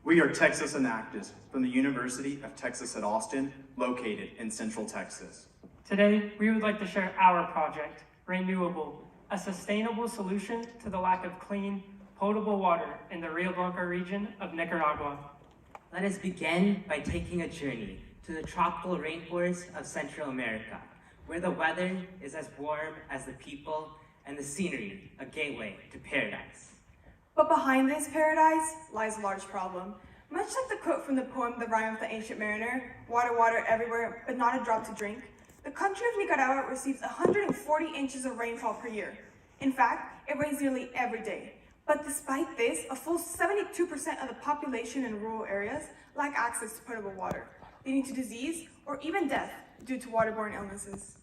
We are Texas Enactus from the University of Texas at Austin, located in Central Texas. Today, we would like to share our project, Renewable, a sustainable solution to the lack of clean, potable water in the Rio Blanco region of Nicaragua. Let us begin by taking a journey to the tropical rainforests of Central America, where the weather is as warm as the people and the scenery a gateway to paradise. But behind this paradise lies a large problem. Much like the quote from the poem The Rime of the Ancient Mariner, water, water everywhere, but not a drop to drink, the country of Nicaragua receives 140 inches of rainfall per year. In fact, it rains nearly every day. But despite this, a full 72% of the population in rural areas lack access to potable water, leading to disease or even death due to waterborne illnesses.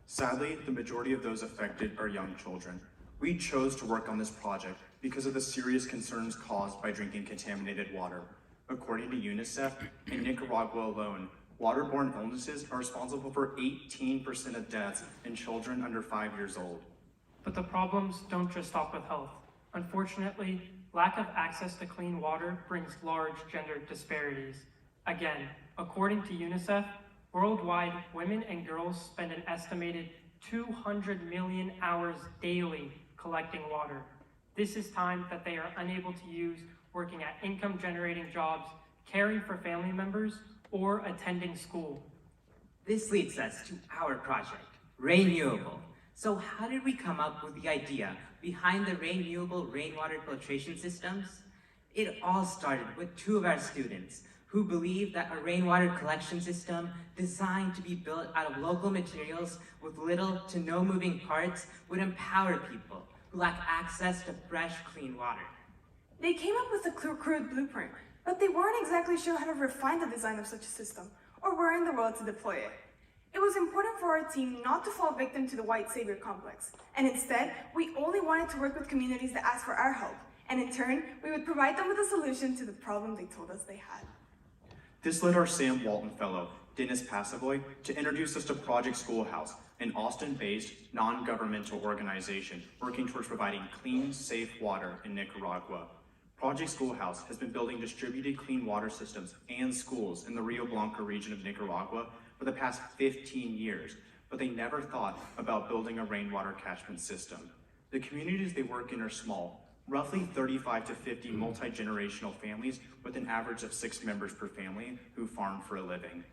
Sadly, the majority of those affected are young children. We chose to work on this project because of the serious concerns caused by drinking contaminated water. According to UNICEF, in Nicaragua alone, waterborne illnesses are responsible for 18% of deaths in children under 5 years old. But the problems don't just stop with health. Unfortunately, lack of access to clean water brings large gender disparities. Again, according to UNICEF, worldwide, women and girls spend an estimated 200 million hours daily collecting water. This is time that they are unable to use working at income-generating jobs, caring for family members, or attending school. This leads us to our project, Renewable. So how did we come up with the idea behind the renewable rainwater filtration systems? It all started with two of our students who believed that a rainwater collection system designed to be built out of local materials with little to no moving parts would empower people who lack access to fresh, clean water. They came up with a crude blueprint, but they weren't exactly sure how to refine the design of such a system or where in the world to deploy it. It was important for our team not to fall victim to the white savior complex, and instead, we only wanted to work with communities that asked for our help, and in turn, we would provide them with a solution to the problem they told us they had. This led our Sam Walton Fellow, Dennis Passavoy, to introduce us to Project Schoolhouse, an Austin-based, non-governmental organization working towards providing clean, safe water in Nicaragua. Project Schoolhouse has been building distributed clean water systems and schools in the Rio Blanco region of Nicaragua for the past 15 years, but they never thought about building a rainwater catchment system. The communities they work in are small, roughly 35 to 50 multi-generational families with an average of 6 members per family who farm for a living.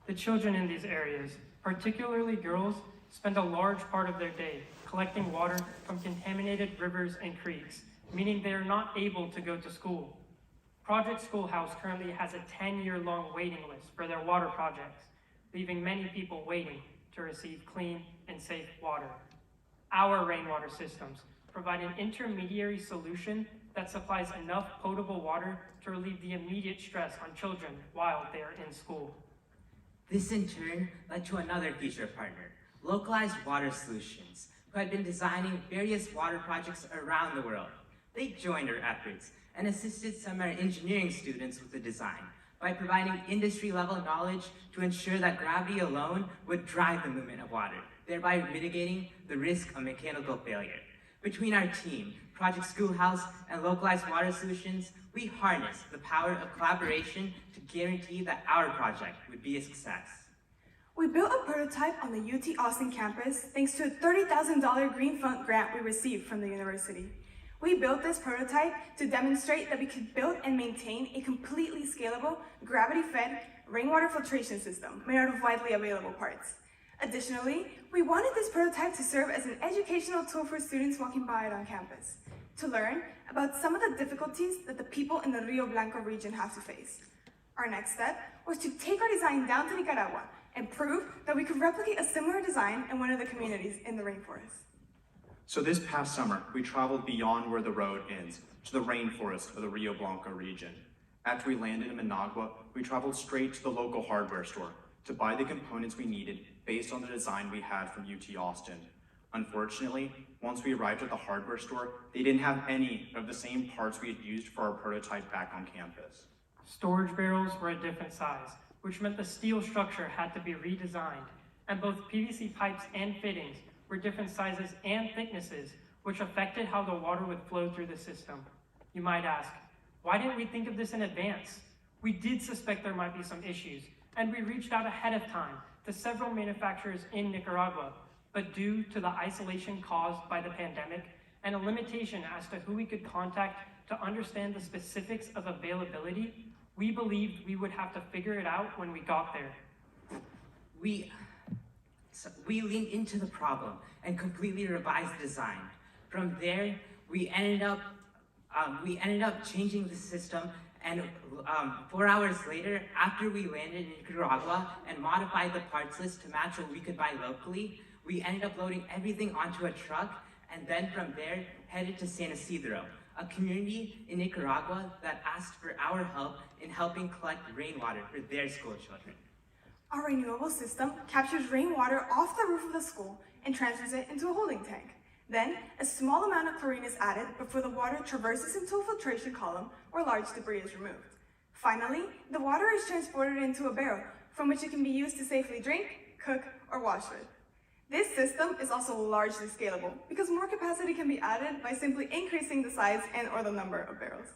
The children in these areas, particularly girls, spend a large part of their day collecting water from contaminated rivers and creeks, meaning they are not able to go to school. Project Schoolhouse currently has a 10-year-long waiting list for their water projects, leaving many people waiting to receive clean and safe water. Our rainwater systems provide an intermediary solution that supplies enough potable water to relieve the immediate stress on children while they are in school. This in turn led to another future partner, Localized Water Solutions, who had been designing various water projects around the world. They joined our efforts and assisted some of our engineering students with the design by providing industry-level knowledge to ensure that gravity alone would drive the movement of water, thereby mitigating the risk of mechanical failure. Between our team, Project Schoolhouse, and Localized Water Solutions, we harnessed the power of collaboration to guarantee that our project would be a success. We built a prototype on the UT Austin campus thanks to a $30,000 Green Fund grant we received from the university. We built this prototype to demonstrate that we could build and maintain a completely scalable, gravity-fed rainwater filtration system made out of widely available parts. Additionally, we wanted this prototype to serve as an educational tool for students walking by it on campus, to learn about some of the difficulties that the people in the Rio Blanco region have to face. Our next step was to take our design down to Nicaragua and prove that we could replicate a similar design in one of the communities in the rainforest. So this past summer, we traveled beyond where the road ends, to the rainforest of the Rio Blanco region. After we landed in Managua, we traveled straight to the local hardware store to buy the components we needed based on the design we had from UT Austin. Unfortunately, once we arrived at the hardware store, they didn't have any of the same parts we had used for our prototype back on campus. Storage barrels were a different size, which meant the steel structure had to be redesigned, and both PVC pipes and fittings were different sizes and thicknesses, which affected how the water would flow through the system. You might ask, Why didn't we think of this in advance? We did suspect there might be some issues, and we reached out ahead of time to several manufacturers in Nicaragua, but due to the isolation caused by the pandemic and a limitation as to who we could contact to understand the specifics of availability, we believed we would have to figure it out when we got there. We leaned into the problem and completely revised the design. From there, we ended up changing the system, and 4 hours later, after we landed in Nicaragua and modified the parts list to match what we could buy locally, we ended up loading everything onto a truck, and then from there, headed to San Isidro, a community in Nicaragua that asked for our help in helping collect rainwater for their school children. Our renewable system captures rainwater off the roof of the school and transfers it into a holding tank. Then, a small amount of chlorine is added before the water traverses into a filtration column where large debris is removed. Finally, the water is transported into a barrel from which it can be used to safely drink, cook, or wash with. This system is also largely scalable because more capacity can be added by simply increasing the size and/or the number of barrels.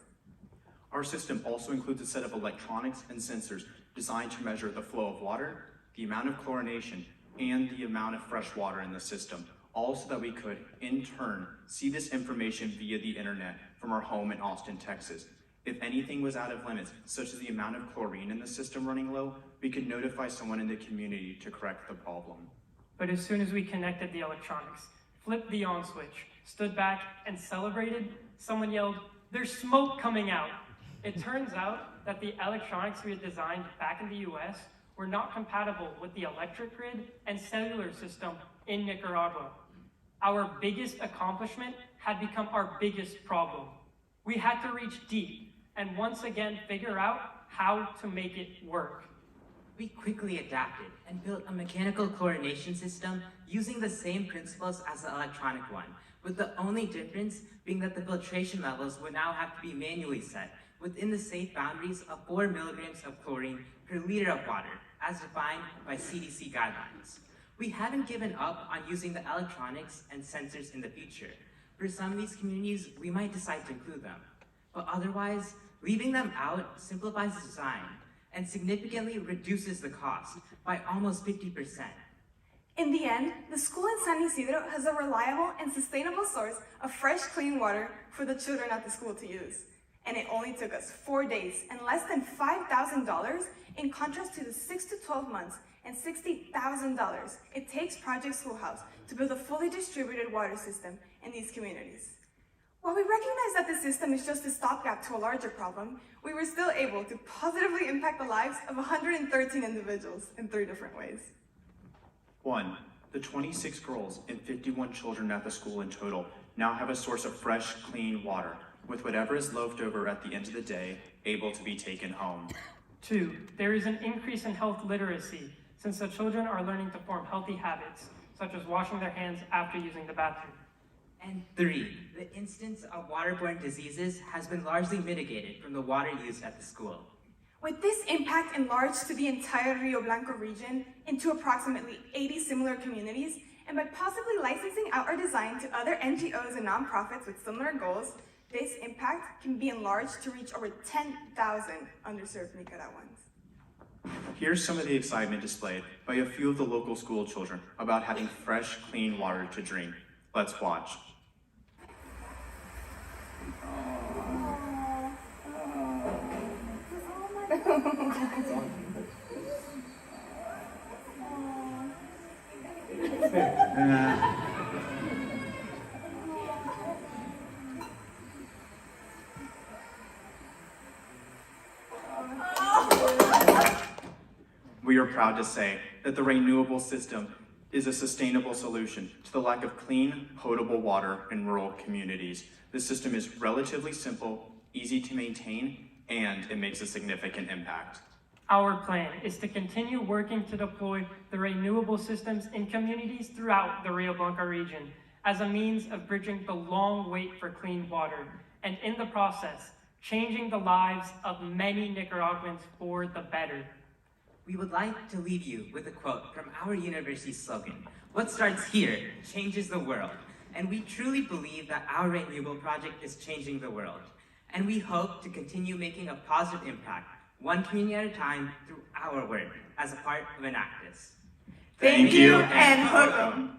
Our system also includes a set of electronics and sensors designed to measure the flow of water, the amount of chlorination, and the amount of fresh water in the system, all so that we could, in turn, see this information via the internet from our home in Austin, Texas. If anything was out of limits, such as the amount of chlorine in the system running low, we could notify someone in the community to correct the problem. But as soon as we connected the electronics, flipped the on switch, stood back, and celebrated, someone yelled, "There's smoke coming out!" It turns out that the electronics we had designed back in the US were not compatible with the electric grid and cellular system in Nicaragua. Our biggest accomplishment had become our biggest problem. We had to reach deep and once again figure out how to make it work. We quickly adapted and built a mechanical chlorination system using the same principles as the electronic one, with the only difference being that the filtration levels would now have to be manually set within the safe boundaries of 4 milligrams of chlorine per liter of water, as defined by CDC guidelines. We haven't given up on using the electronics and sensors in the future. For some of these communities, we might decide to include them, but otherwise, leaving them out simplifies the design and significantly reduces the cost by almost 50%. In the end, the school in San Isidro has a reliable and sustainable source of fresh, clean water for the children at the school to use. And it only took us 4 days and less than $5,000 in contrast to the 6 to 12 months and $60,000 it takes Project Schoolhouse to build a fully distributed water system in these communities. While we recognize that the system is just a stopgap to a larger problem, we were still able to positively impact the lives of 113 individuals in 3 different ways. 1. The 26 girls and 51 children at the school in total now have a source of fresh, clean water, with whatever is left over at the end of the day able to be taken home. 2. There is an increase in health literacy, since the children are learning to form healthy habits, such as washing their hands after using the bathroom. And 3, the incidence of waterborne diseases has been largely mitigated from the water used at the school. With this impact enlarged to the entire Rio Blanco region into approximately 80 similar communities, and by possibly licensing out our design to other NGOs and nonprofits with similar goals, this impact can be enlarged to reach over 10,000 underserved Nicaraguans. Here's some of the excitement displayed by a few of the local school children about having fresh, clean water to drink. Let's watch. We are proud to say that the renewable system is a sustainable solution to the lack of clean, potable water in rural communities. The system is relatively simple, easy to maintain, and it makes a significant impact. Our plan is to continue working to deploy the renewable systems in communities throughout the Rio Blanco region as a means of bridging the long wait for clean water, and in the process, changing the lives of many Nicaraguans for the better. We would like to leave you with a quote from our university's slogan, "What starts here changes the world." And we truly believe that our renewable project is changing the world. and we hope to continue making a positive impact, one community at a time, through our work as a part of Enactus. Thank you and hook 'em.